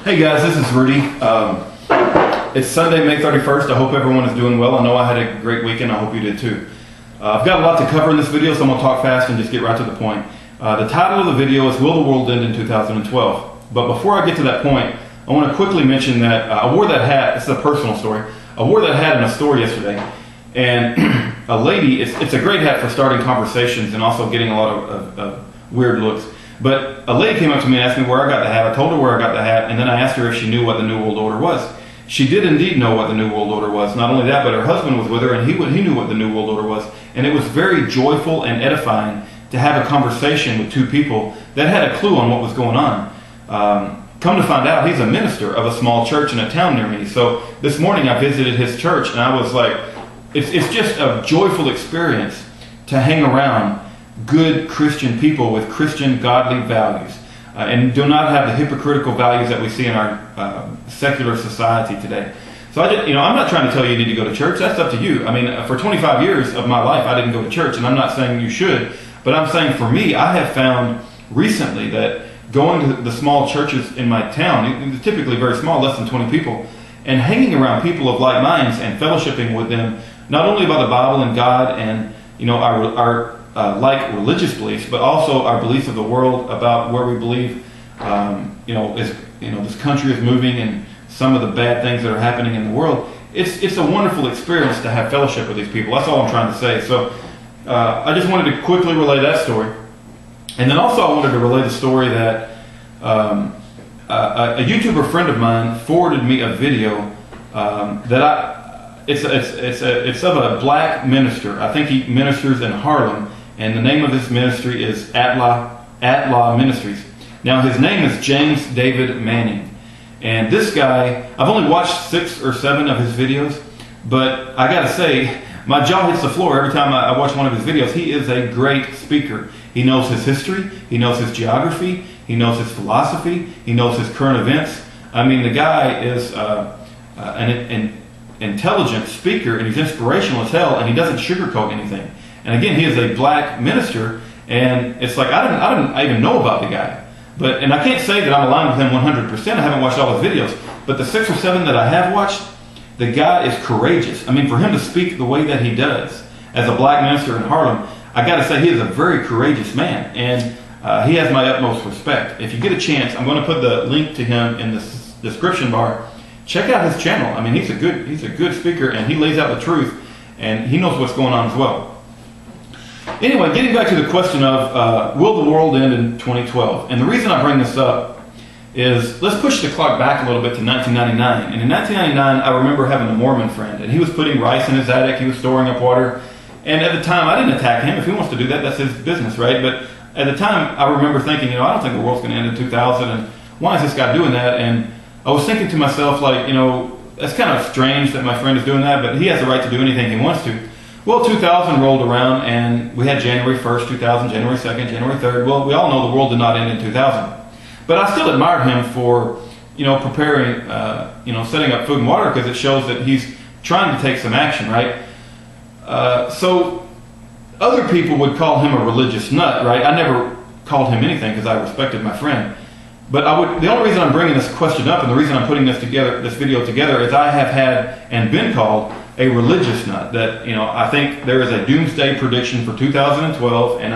Hey guys, this is Rudy. It's Sunday, May 31st. I hope everyone is doing well. I know I had a great weekend. I hope you did too. I've got a lot to cover in this video, so I'm going to talk fast and just get right to the point. The title of the video is Will the World End in 2012? But before I get to that point, I want to quickly mention that I wore that hat. It's a personal story. I wore that hat in a store yesterday, and a lady, it's a great hat for starting conversations and also getting a lot of weird looks. But a lady came up to me and asked me where I got the hat. I told her where I got the hat, and then I asked her if she knew what the New World Order was. She did indeed know what the New World Order was. Not only that, but her husband was with her, and he knew what the New World Order was. And it was very joyful and edifying to have a conversation with two people that had a clue on what was going on. Come to find out, he's a minister of a small church in a town near me. So this morning I visited his church, and I was like, it's just a joyful experience to hang around good Christian people with Christian godly values, and do not have the hypocritical values that we see in our secular society today. So I'm not trying to tell you need to go to church. That's up to you. I mean, for 25 years of my life, I didn't go to church, and I'm not saying you should, but I'm saying for me, I have found recently that going to the small churches in my town, typically very small, less than 20 people, and hanging around people of like minds and fellowshipping with them, not only about the Bible and God and our like religious beliefs, but also our beliefs of the world about where we believe, this country is moving and some of the bad things that are happening in the world. It's a wonderful experience to have fellowship with these people. That's all I'm trying to say. So I just wanted to quickly relay that story, and then also I wanted to relay the story that a YouTuber friend of mine forwarded me a video it's of a black minister. I think he ministers in Harlem. And the name of this ministry is ATLAH Ministries. Now his name is James David Manning. And this guy, I've only watched 6 or 7 of his videos, but I gotta say, my jaw hits the floor every time I watch one of his videos. He is a great speaker. He knows his history, he knows his geography, he knows his philosophy, he knows his current events. I mean, the guy is an intelligent speaker, and he's inspirational as hell, and he doesn't sugarcoat anything. And again, he is a black minister, and it's like I didn't even know about the guy. And I can't say that I'm aligned with him 100%. I haven't watched all his videos, but the 6 or 7 that I have watched, the guy is courageous. I mean, for him to speak the way that he does as a black minister in Harlem, I got to say he is a very courageous man, and he has my utmost respect. If you get a chance, I'm going to put the link to him in the description bar. Check out his channel. I mean, he's a good speaker, and he lays out the truth, and he knows what's going on as well. Anyway, getting back to the question of will the world end in 2012? And the reason I bring this up is, let's push the clock back a little bit to 1999. And in 1999, I remember having a Mormon friend, and he was putting rice in his attic, he was storing up water. And at the time, I didn't attack him. If he wants to do that, that's his business, right? But at the time, I remember thinking, I don't think the world's going to end in 2000, and why is this guy doing that? And I was thinking to myself, that's kind of strange that my friend is doing that, but he has the right to do anything he wants to. Well, 2000 rolled around, and we had January 1st, 2000, January 2nd, January 3rd. Well, we all know the world did not end in 2000. But I still admired him for, preparing, setting up food and water, because it shows that he's trying to take some action, right? So other people would call him a religious nut, right? I never called him anything because I respected my friend. But the only reason I'm bringing this question up, and the reason I'm putting this video together, is I have had and been called a religious nut. That I think there is a doomsday prediction for 2012, and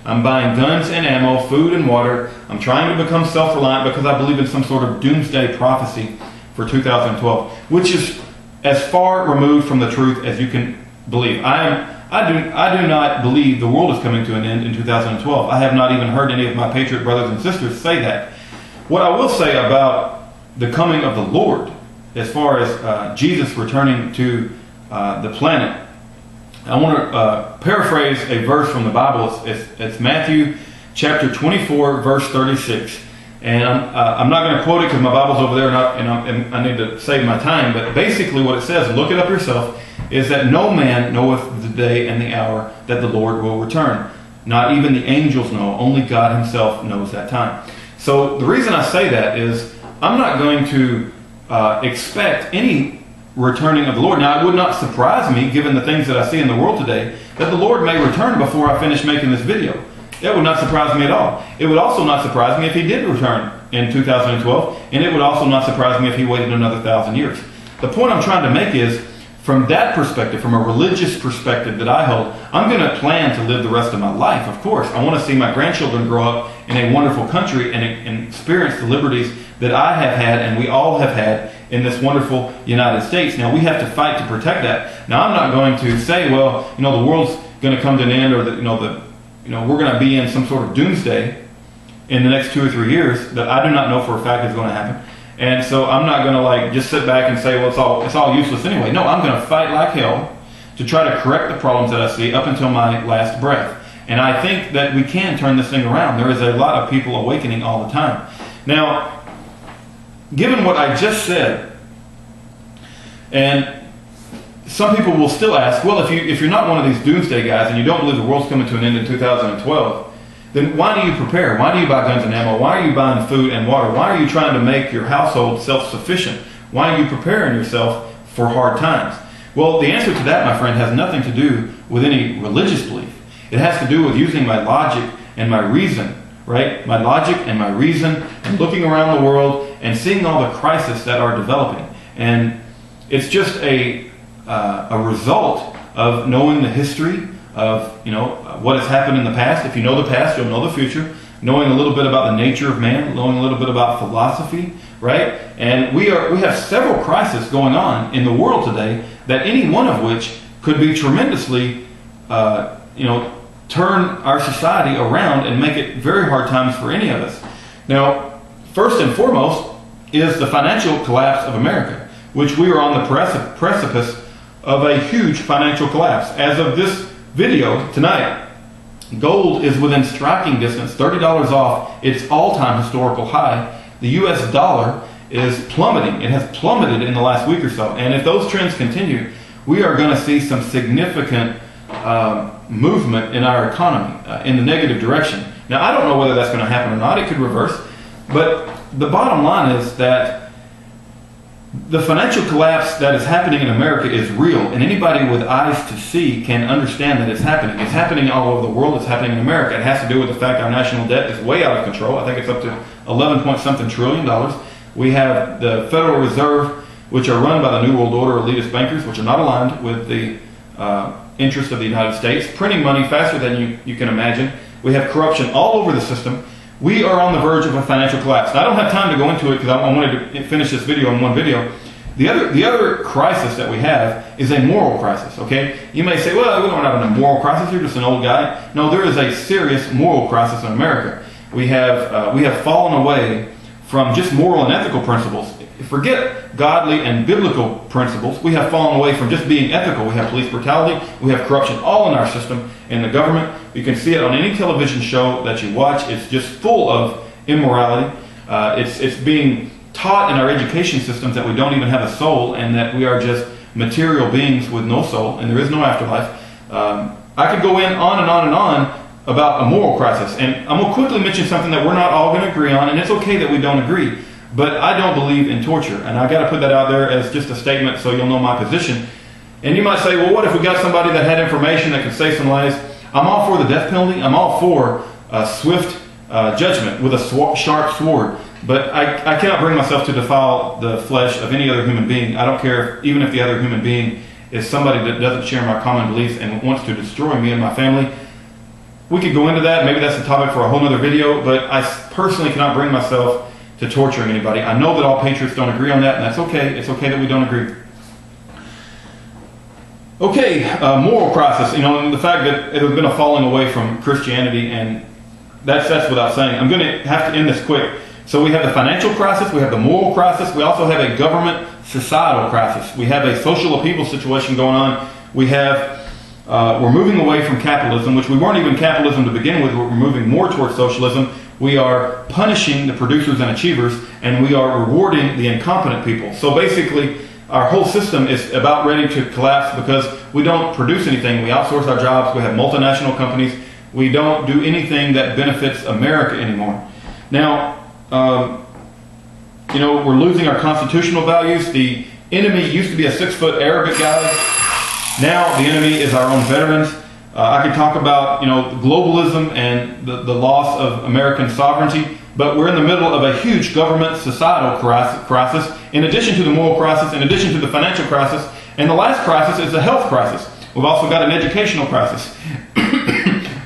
I'm buying guns and ammo, food and water. I'm trying to become self-reliant because I believe in some sort of doomsday prophecy for 2012, which is as far removed from the truth as you can believe. I do not believe the world is coming to an end in 2012. I have not even heard any of my patriot brothers and sisters say that. What I will say about the coming of the Lord, as far as Jesus returning to the planet, I want to paraphrase a verse from the Bible. It's Matthew chapter 24, verse 36. And I'm not going to quote it because my Bible's over there, and I need to save my time. But basically what it says, look it up yourself, is that no man knoweth the day and the hour that the Lord will return. Not even the angels know. Only God himself knows that time. So the reason I say that is I'm not going to expect any returning of the Lord. Now, it would not surprise me, given the things that I see in the world today, that the Lord may return before I finish making this video. That would not surprise me at all. It would also not surprise me if he did return in 2012, and it would also not surprise me if he waited another 1,000 years. The point I'm trying to make is, from that perspective, from a religious perspective that I hold, I'm going to plan to live the rest of my life, of course. I want to see my grandchildren grow up in a wonderful country and experience the liberties that I have had and we all have had in this wonderful United States. Now, we have to fight to protect that. Now, I'm not going to say, well, the world's going to come to an end, or we're going to be in some sort of doomsday in the next 2 or 3 years that I do not know for a fact is going to happen. And so I'm not going to just sit back and say, well, it's all useless anyway. No, I'm going to fight like hell to try to correct the problems that I see up until my last breath. And I think that we can turn this thing around. There is a lot of people awakening all the time. Now, given what I just said, and some people will still ask, well, if you're not one of these doomsday guys and you don't believe the world's coming to an end in 2012, then why do you prepare? Why do you buy guns and ammo? Why are you buying food and water? Why are you trying to make your household self-sufficient? Why are you preparing yourself for hard times? Well, the answer to that, my friend, has nothing to do with any religious belief. It has to do with using my logic and my reason, right? My logic and my reason, and looking around the world and seeing all the crises that are developing. And it's just a result of knowing the history of what has happened in the past. If you know the past, you'll know the future. Knowing a little bit about the nature of man, knowing a little bit about philosophy, right? And we have several crises going on in the world today, that any one of which could be tremendously, turn our society around and make it very hard times for any of us. Now, first and foremost is the financial collapse of America, which we are on the precipice of a huge financial collapse. As of this video tonight, gold is within striking distance, $30 off its all-time historical high. The US dollar is plummeting. It has plummeted in the last week or so. And if those trends continue, we are going to see some significant movement in our economy in the negative direction. Now, I don't know whether that's going to happen or not. It could reverse. But the bottom line is that the financial collapse that is happening in America is real, and anybody with eyes to see can understand that it's happening. It's happening all over the world. It's happening in America. It has to do with the fact our national debt is way out of control. I think it's up to 11 point something trillion dollars. We have the Federal Reserve, which are run by the New World Order elitist bankers, which are not aligned with the interest of the United States, printing money faster than you can imagine. We have corruption all over the system. We are on the verge of a financial collapse. Now, I don't have time to go into it because I wanted to finish this video in one video. The other crisis that we have is a moral crisis, okay? You may say, well, we don't have a moral crisis. You're just an old guy. No, there is a serious moral crisis in America. We have fallen away from just moral and ethical principles. Forget godly and biblical principles. We have fallen away from just being ethical. We have police brutality. We have corruption all in our system, in the government. You can see it on any television show that you watch. It's just full of immorality. It's being taught in our education systems that we don't even have a soul, and that we are just material beings with no soul, and there is no afterlife. I could go on and on and on about a moral crisis, and I'm going to quickly mention something that we're not all going to agree on, and it's okay that we don't agree. But I don't believe in torture, and I got to put that out there as just a statement so you'll know my position. And you might say, well, what if we got somebody that had information that could save some lives? I'm all for the death penalty. I'm all for swift judgment with a sharp sword. But I cannot bring myself to defile the flesh of any other human being. I don't care even if the other human being is somebody that doesn't share my common beliefs and wants to destroy me and my family. We could go into that. Maybe that's a topic for a whole other video. But I personally cannot bring myself to torturing anybody. I know that all patriots don't agree on that, and that's okay. It's okay that we don't agree. Okay, moral crisis. And the fact that it has been a falling away from Christianity, and that's without saying. I'm going to have to end this quick. So we have the financial crisis, we have the moral crisis, we also have a government societal crisis. We have a social upheaval situation going on. We're moving away from capitalism, which we weren't even capitalism to begin with. We're moving more towards socialism. We are punishing the producers and achievers, and we are rewarding the incompetent people. So basically, our whole system is about ready to collapse because we don't produce anything. We outsource our jobs. We have multinational companies. We don't do anything that benefits America anymore. Now, we're losing our constitutional values. The enemy used to be a 6-foot Arabic guy. Now the enemy is our own veterans. I could talk about globalism and the loss of American sovereignty. but we're in the middle of a huge government societal crisis, in addition to the moral crisis, in addition to the financial crisis, and the last crisis is the health crisis. We've also got an educational crisis.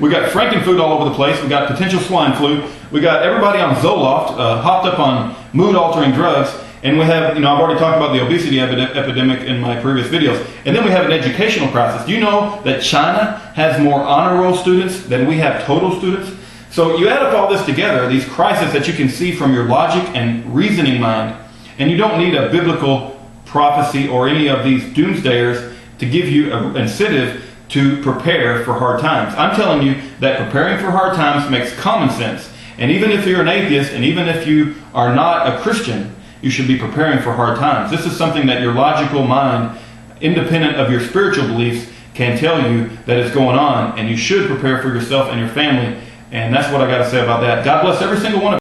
We got frankenfood all over the place. We got potential swine flu. We got everybody on Zoloft, hopped up on mood-altering drugs. And we have, I've already talked about the obesity epidemic in my previous videos. And then we have an educational crisis. Do you know that China has more honor roll students than we have total students? So you add up all this together, these crises that you can see from your logic and reasoning mind, and you don't need a biblical prophecy or any of these doomsdayers to give you an incentive to prepare for hard times. I'm telling you that preparing for hard times makes common sense. And even if you're an atheist, and even if you are not a Christian, you should be preparing for hard times. This is something that your logical mind, independent of your spiritual beliefs, can tell you that is going on, and you should prepare for yourself and your family. And that's what I got to say about that. God bless every single one of you.